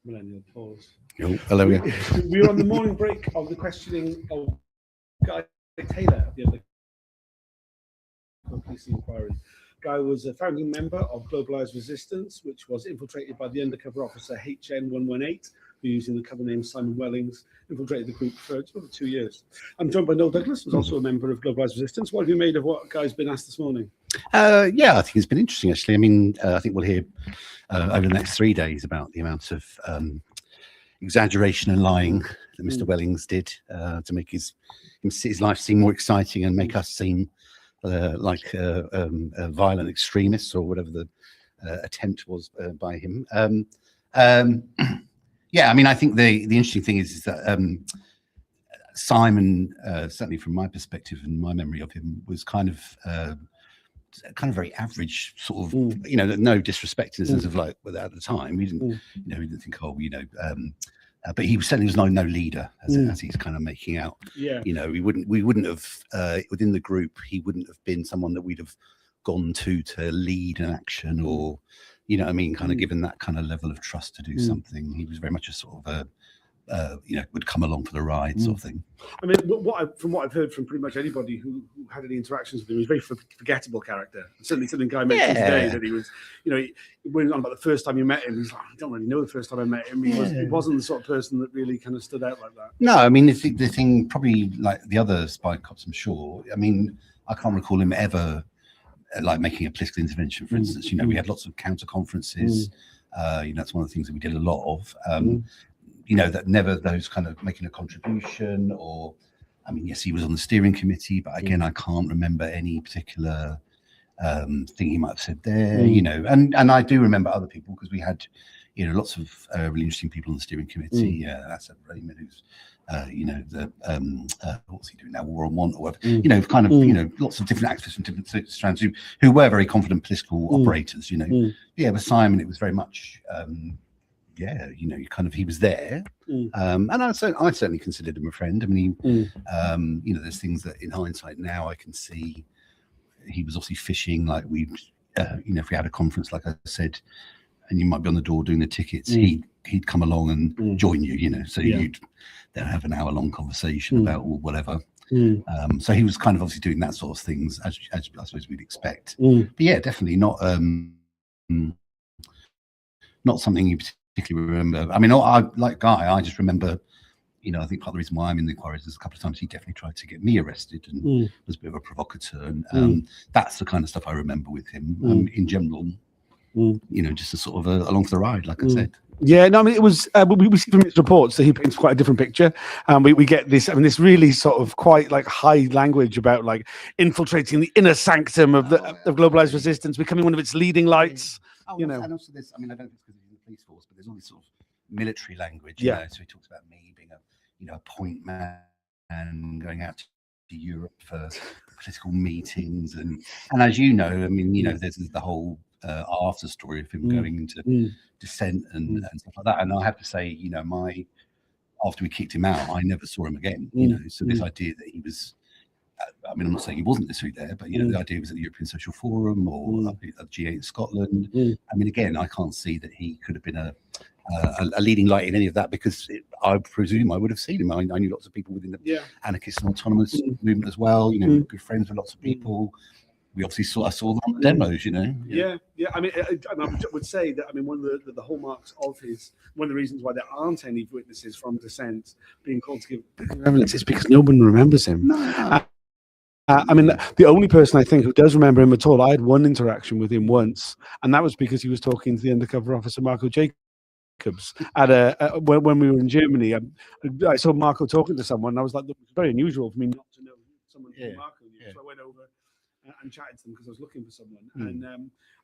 Millennial pause. Oh, hello again. We were on the morning break of the questioning of Guy Taylor at the police inquiry. Guy was a founding member of Globalised Resistance, which was infiltrated by the undercover officer HN118, who, using the cover name Simon Wellings, infiltrated the group for over 2 years. I'm joined by Noel Douglas, who's also a member of Globalised Resistance. What have you made of what Guy's been asked this morning? Yeah, I think it's been interesting, actually. I mean, I think we'll hear over the next 3 days about the amount of exaggeration and lying that Mr. Wellings did to make his life seem more exciting and make us seem like violent extremists, or whatever the attempt was by him. Yeah, I mean, I think the interesting thing is that Simon, certainly from my perspective and my memory of him, was kind of very average, sort of, no disrespect in the sense of like, well, at the time we didn't, we didn't think, but he certainly was no leader, as he's kind of making out. Yeah. We wouldn't have within the group. He wouldn't have been someone that we'd have gone to lead an action, or, kind of given that kind of level of trust to do something. He was very much a sort of would come along for the ride sort of thing. I mean, from what I've heard from pretty much anybody who had any interactions with him, he was a very forgettable character. Certainly something Guy mentioned today, that he was, he went on about the first time you met him. He's like, I don't really know the first time I met him. He wasn't the sort of person that really kind of stood out like that. No, I mean, the thing, probably like the other spy cops, I'm sure, I mean, I can't recall him ever like making a political intervention, for instance. We had lots of counter conferences. That's one of the things that we did a lot of. That never those kind of making a contribution, or, I mean, yes, he was on the steering committee, but again, I can't remember any particular thing he might have said there, and I do remember other people, because we had, lots of really interesting people on the steering committee. That's Raymond, who's, what's he doing now? War on Want, or whatever. Lots of different actors from different strands who were very confident political operators. With Simon, it was very much. He was there, and I certainly considered him a friend. I mean, there's things that in hindsight now I can see he was obviously fishing. Like if we had a conference, like I said, and you might be on the door doing the tickets, he'd come along and join you. So you'd then have an hour-long conversation about whatever. So he was kind of obviously doing that sort of things, as I suppose we'd expect. But yeah, definitely not something you particularly remember. I mean, like Guy, I just remember, I think part of the reason why I'm in the inquiries is a couple of times he definitely tried to get me arrested and was a bit of a provocateur. And that's the kind of stuff I remember with him in general, just a sort of along for the ride, like I said. Yeah, no, I mean, it was, we see from his reports that he paints quite a different picture. We get this, this really sort of quite like high language about like infiltrating the inner sanctum of Globalised Resistance, becoming one of its leading lights. And also this, I mean, I don't know if it's because he's in the police force, but there's all this sort of military language. So he talks about me being a point man and going out to Europe for political meetings, and as you know, I mean, there's the whole after story of him going into dissent and stuff like that. And I have to say, after we kicked him out, I never saw him again. So this idea that he was. I mean, I'm not saying he wasn't necessarily there, but the idea was at the European Social Forum or at G8 in Scotland. I mean, again, I can't see that he could have been a leading light in any of that, because I presume I would have seen him. I knew lots of people within the anarchist and autonomous movement as well. Good friends with lots of people. We obviously I saw them on the demos. Yeah. I mean, I would say that, I mean, one of the hallmarks of one of the reasons why there aren't any witnesses from dissent being called to give evidence is because no one remembers him. I mean, the only person I think who does remember him at all, I had one interaction with him once, and that was because he was talking to the undercover officer, Marco Jacobs, at when we were in Germany. I saw Marco talking to someone, and I was like, it's very unusual for me not to know someone who Marco knew. So I went over and chatted to them because I was looking for someone. And I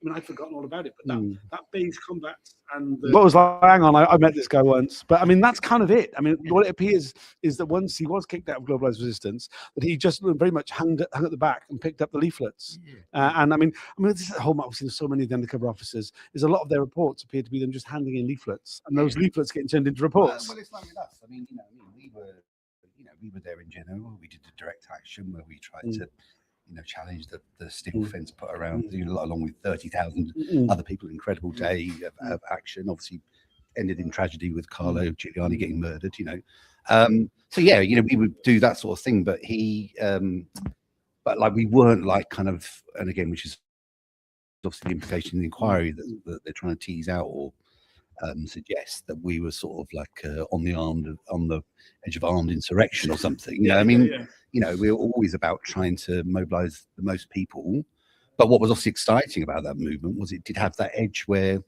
mean, I'd forgotten all about it, but that base combat and what was like, hang on, I met this guy once, but I mean, that's kind of it. I mean, what it appears is that once he was kicked out of Globalised Resistance, that he just very much hung at the back and picked up the leaflets. And I mean, this is a whole mark. We've seen so many of the undercover officers. Is a lot of their reports appear to be them just handing in leaflets, and those leaflets getting turned into reports. Well, it's like with us. I mean, we were there in general. We did the direct action where we tried to. Challenge the steel fence put around, along with 30,000 other people. Incredible day of action. Obviously, ended in tragedy with Carlo Giuliani getting murdered. So yeah, we would do that sort of thing, but but like we weren't like kind of, and again, which is obviously the implication in the inquiry that they're trying to tease out or suggest that we were sort of like on the edge of armed insurrection or something. We were always about trying to mobilize the most people. But what was also exciting about that movement was it did have that edge where,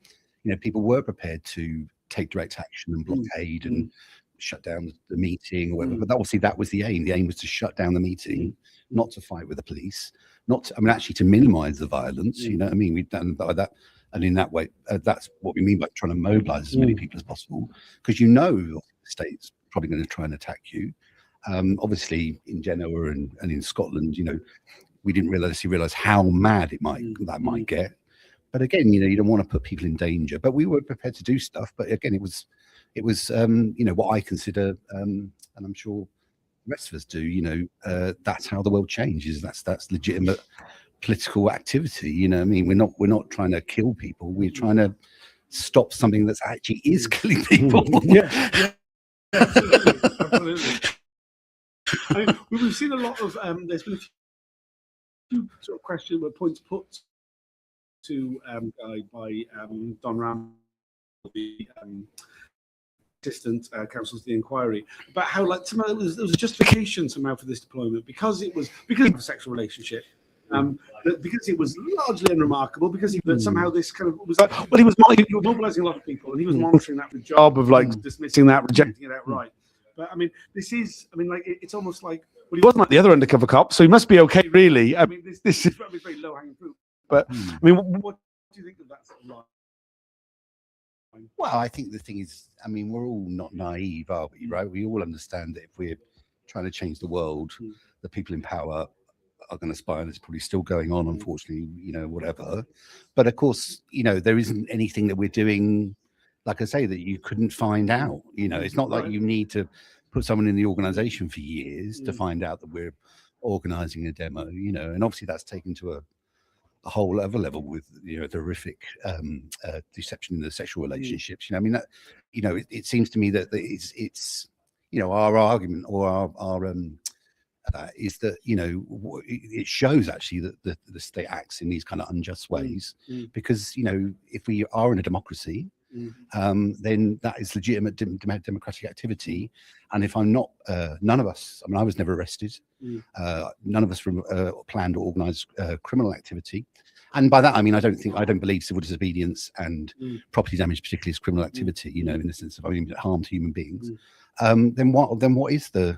people were prepared to take direct action and blockade and shut down the meeting or whatever. But obviously that was the aim. The aim was to shut down the meeting, not to fight with the police, actually to minimize the violence. We've done by that. And in that way, that's what we mean by trying to mobilize as many people as possible, because the state's probably going to try and attack you. Obviously, in Genoa and in Scotland, we didn't realize how mad that might get. But again, you don't want to put people in danger. But we were prepared to do stuff. But again, it was what I consider, and I'm sure the rest of us do. That's how the world changes. That's legitimate political activity. We're not trying to kill people. We're trying to stop something that's actually is killing people. Yeah, absolutely. We've seen a lot of there's been a few sort of questions or points put to by Don Ram, the assistant counsel to the inquiry, about how like somehow there was a justification somehow for this deployment because of a sexual relationship. Because it was largely unremarkable, because somehow this kind of was like, well, he was mobilizing a lot of people and he was monitoring that, the job of like dismissing that, rejecting it outright. But it's almost like, well, he wasn't like the other undercover cop, so he must be okay, really. This is probably very low hanging fruit. But what do you think of that sort of line? Well, I think the thing is, we're all not naive, are we? Right? We all understand that if we're trying to change the world, the people in power are going to spy, and it's probably still going on, unfortunately, whatever. But of course, there isn't anything that we're doing, like I say, that you couldn't find out. It's not like you need to put someone in the organization for years to find out that we're organizing a demo, and obviously that's taken to a whole other level with the horrific deception in the sexual relationships. It seems to me that it's our argument or our is that it shows actually that the state acts in these kind of unjust ways, because if we are in a democracy, then that is legitimate democratic activity. And if I'm not, none of us, I was never arrested, none of us planned or organized criminal activity. And by that I mean I don't believe civil disobedience and property damage particularly is criminal activity, in the sense of harm to human beings. Then what is the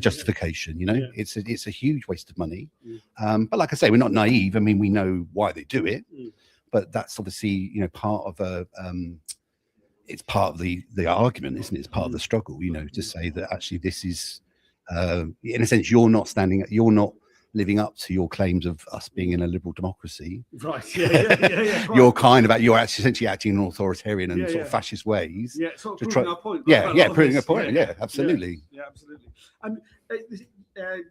justification? It's a huge waste of money. But like I say, we're not naive. We know why they do it, but that's obviously part of it's part of the argument, isn't it? It's part of the struggle, to say that actually this is in a sense you're not living up to your claims of us being in a liberal democracy. Right. Yeah. You're actually essentially acting in authoritarian and sort of fascist ways. Yeah, sort of proving our point. Proving a point. Yeah, absolutely. Yeah, absolutely. And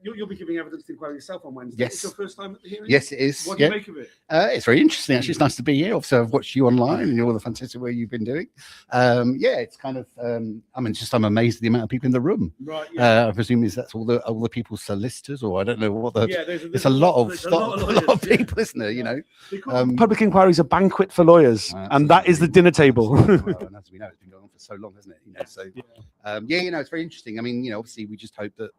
you'll be giving evidence to the inquiry yourself on Wednesday. Yes. It's your first time at the hearing? Yes, it is. What do you make of it? It's very interesting. Actually, it's nice to be here. Obviously, I've watched you online and all the fantastic work you've been doing. It's kind of. I'm amazed at the amount of people in the room. Right. Yeah. I presume that's all the people's solicitors, or I don't know what the. Yeah, there's a lot of people, isn't there? They call public inquiries a banquet for lawyers, and that is the dinner table. And as we know, it's been going on for so long, hasn't it? It's very interesting. Obviously, we just hope that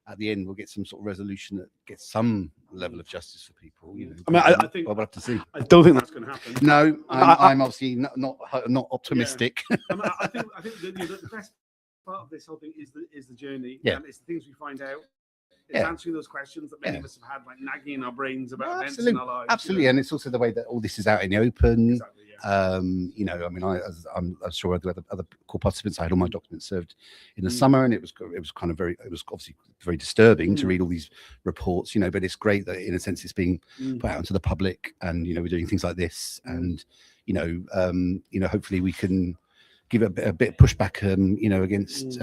at the end we'll get some sort of resolution that gets some level of justice for people. I think we'll have to see. I don't think that's going to happen. No, I'm obviously not optimistic. I think the best part of this whole thing is the journey. Yeah. And it's the things we find out. It's answering those questions that many of us have had, like nagging in our brains about events in our lives. Absolutely, and it's also the way that all this is out in the open. Exactly, I'm sure the other core participants, I had all my documents served in the summer, and it was obviously very disturbing to read all these reports, but it's great that in a sense it's being put out into the public, and we're doing things like this, and hopefully we can give a bit of pushback, against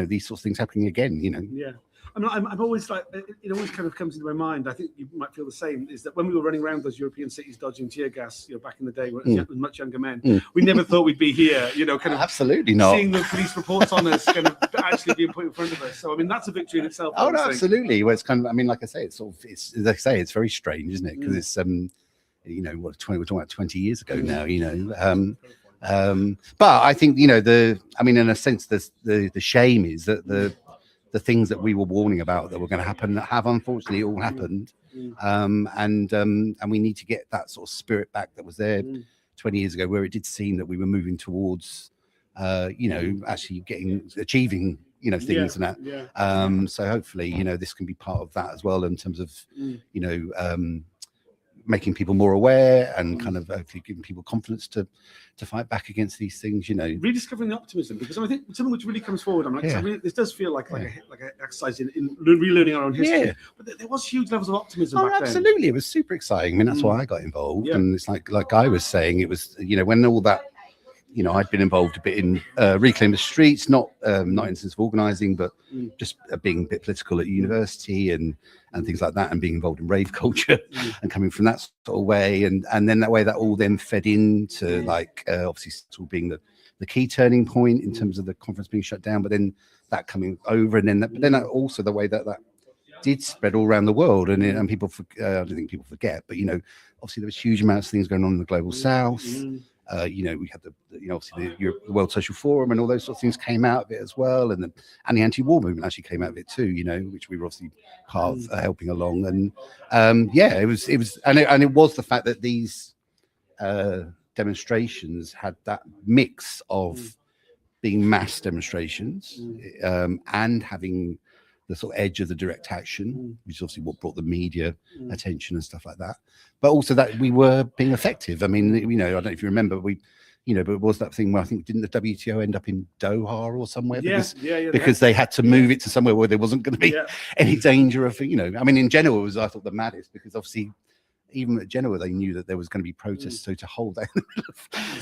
these sorts of things happening again. Yeah. I mean, I'm always like, it always kind of comes into my mind. I think you might feel the same. Is that when we were running around those European cities dodging tear gas, back in the day when as much younger men, we never thought we'd be here. Kind of absolutely not seeing the police reports on us, kind of actually being put in front of us. So I mean, that's a victory in itself. Oh, no, absolutely. Well, it's kind of, I mean, like I say, it's sort of, it's as I say, it's very strange, isn't it? Because it's we're talking about 20 years ago now. But I think in a sense, the shame is that the things that we were warning about that were going to happen have unfortunately all happened, and we need to get that sort of spirit back that was there 20 years ago, where it did seem that we were moving towards actually achieving things and that. So hopefully this can be part of that as well, in terms of making people more aware and kind of hopefully giving people confidence to fight back against these things, rediscovering the optimism, because I think something which really comes forward, this does feel like an exercise in relearning our own history, but there was huge levels of optimism back absolutely then. It was super exciting. I mean, that's why I got involved, and it's like I was saying, it was when all that I'd been involved a bit in Reclaim the Streets, not in the sense of organising, but just being a bit political at university and things like that, and being involved in rave culture and coming from that sort of way, and then that way that all then fed into obviously sort of being the key turning point in terms of the conference being shut down, but then that coming over, and then also the way that did spread all around the world, and people I don't think people forget, but obviously there was huge amounts of things going on in the global south. We had obviously the World Social Forum and all those sorts of things came out of it as well, and the anti-war movement actually came out of it too, which we were obviously part of helping along. And it was the fact that these demonstrations had that mix of being mass demonstrations and having the sort of edge of the direct action, which is obviously what brought the media attention and stuff like that. But also that we were being effective. I mean, I don't know if you remember, but it was that thing where I think, didn't the WTO end up in Doha or somewhere? Because they had to move it to somewhere where there wasn't going to be any danger of, I mean, in Genoa was, I thought, the maddest, because obviously even at Genoa, they knew that there was going to be protests, so to hold that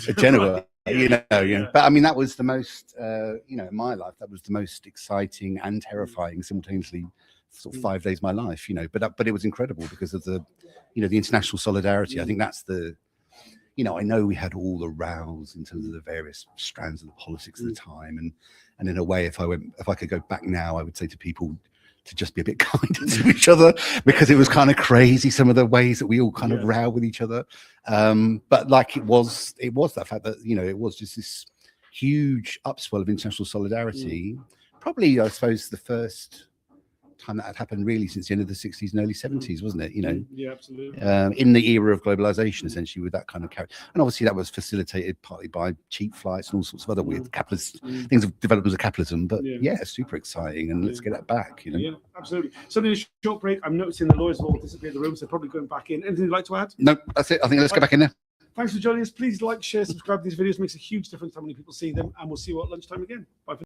at Genoa, But I mean, that was the most, in my life, that was the most exciting and terrifying simultaneously, sort of 5 days of my life, But it was incredible because of the, the international solidarity. I think that's the, I know we had all the rows in terms of the various strands of the politics at the time, and in a way, if I could go back now, I would say to people to just be a bit kinder to each other, because it was kind of crazy, some of the ways that we all kind of row with each other. But like it was that fact that, it was just this huge upswell of international solidarity. Probably, I suppose, the first time that had happened really since the end of the 60s and early 70s, wasn't it? Yeah, absolutely. In the era of globalization, essentially, with that kind of character. And obviously that was facilitated partly by cheap flights and all sorts of other weird capitalist things have developed as a capitalism. But super exciting, and let's get that back, Yeah, absolutely. So in a short break, I'm noticing the lawyers have all disappeared the room, so probably going back in. Anything you'd like to add? No, that's it. I think let's go back in there. Thanks for joining us. Please like, share, subscribe to these videos. It makes a huge difference how many people see them, and we'll see you at lunchtime again. Bye for now.